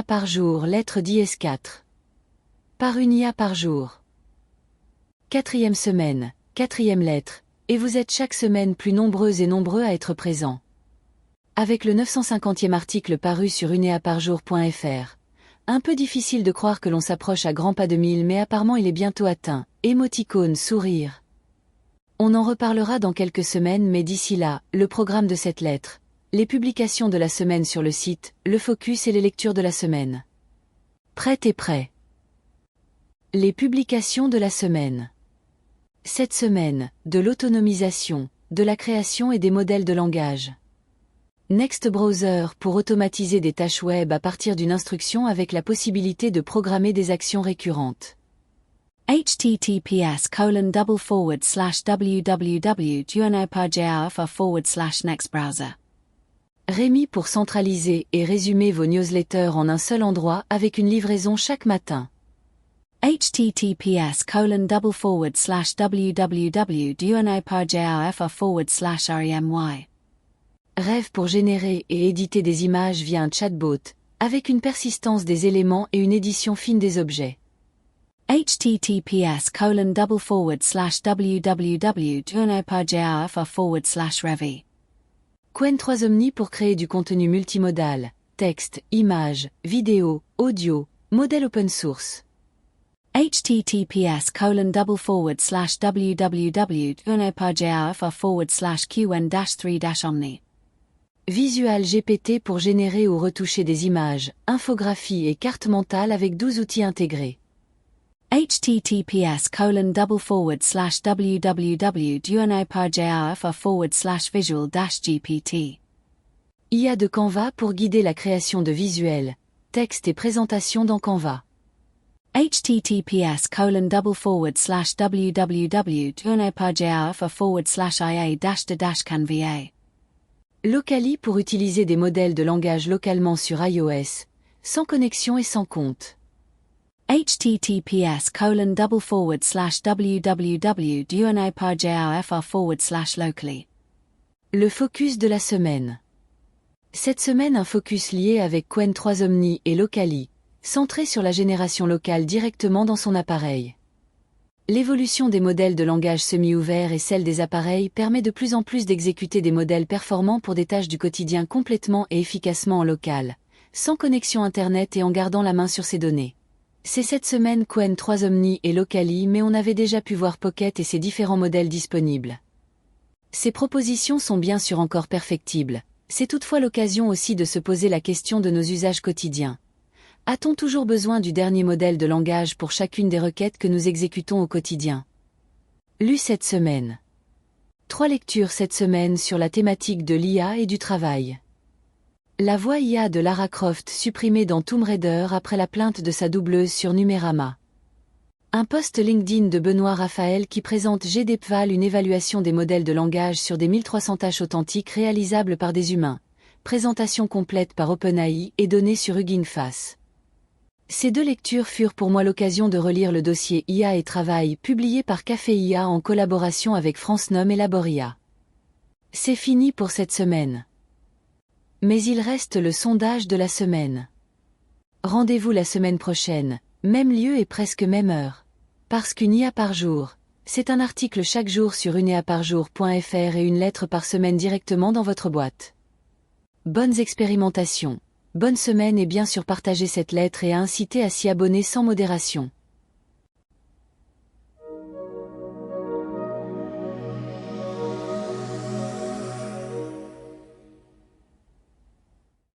IA par jour, lettre d'IS4. Par une IA par jour. 4e semaine, 4e lettre, et vous êtes chaque semaine plus nombreux et nombreux à être présents. Avec le 950e article paru sur uneaparjour.fr. Un peu difficile de croire que l'on s'approche à grands pas de 1000, mais apparemment il est bientôt atteint. Émoticône, sourire. On en reparlera dans quelques semaines, mais d'ici là, le programme de cette lettre, les publications de la semaine sur le site, le focus et les lectures de la semaine. Prête et prêt. Les publications de la semaine. Cette semaine, de l'autonomisation, de la création et des modèles de langage. Next Browser pour automatiser des tâches web à partir d'une instruction avec la possibilité de programmer des actions récurrentes. https://www.duonoparjao/nextbrowser. Rémi pour centraliser et résumer vos newsletters en un seul endroit avec une livraison chaque matin. https://www.duonoparjao/remy. Rêve pour générer et éditer des images via un chatbot, avec une persistance des éléments et une édition fine des objets. https://www.duonoparjao/revy. Qwen 3 Omni pour créer du contenu multimodal, texte, images, vidéo, audio, modèle open source. https://www.duonoparjao/qwen-3-omni. Visual GPT pour générer ou retoucher des images, infographies et cartes mentales avec 12 outils intégrés. https://www.duonoparjao/visual-gpt. IA de Canva pour guider la création de visuels, textes et présentations dans Canva. https://www.duonoparjao/ia-canva. Locally pour utiliser des modèles de langage localement sur iOS, sans connexion et sans compte. https://www.duonoparjao/fr/locally. Le focus de la semaine. Cette semaine, un focus lié avec Qwen 3 Omni et Locally, centré sur la génération locale directement dans son appareil. L'évolution des modèles de langage semi-ouverts et celle des appareils permet de plus en plus d'exécuter des modèles performants pour des tâches du quotidien complètement et efficacement en local, sans connexion Internet et en gardant la main sur ses données. C'est cette semaine Qwen 3 Omni et Locally, mais on avait déjà pu voir Pocket et ses différents modèles disponibles. Ces propositions sont bien sûr encore perfectibles, c'est toutefois l'occasion aussi de se poser la question de nos usages quotidiens. A-t-on toujours besoin du dernier modèle de langage pour chacune des requêtes que nous exécutons au quotidien? Lu cette semaine. 3 lectures cette semaine sur la thématique de l'IA et du travail. La voix IA de Lara Croft supprimée dans Tomb Raider après la plainte de sa doubleuse sur Numérama. Un post LinkedIn de Benoît Raphaël qui présente GDPVAL, une évaluation des modèles de langage sur des 1300 tâches authentiques réalisables par des humains. Présentation complète par OpenAI et donnée sur Hugging Face. Ces 2 lectures furent pour moi l'occasion de relire le dossier IA et Travail publié par Café IA en collaboration avec France Nom et Laboria. C'est fini pour cette semaine. Mais il reste le sondage de la semaine. Rendez-vous la semaine prochaine, même lieu et presque même heure. Parce qu'une IA par jour, c'est un article chaque jour sur uneaparjour.fr et une lettre par semaine directement dans votre boîte. Bonnes expérimentations. Bonne semaine et bien sûr partagez cette lettre et incitez à s'y abonner sans modération.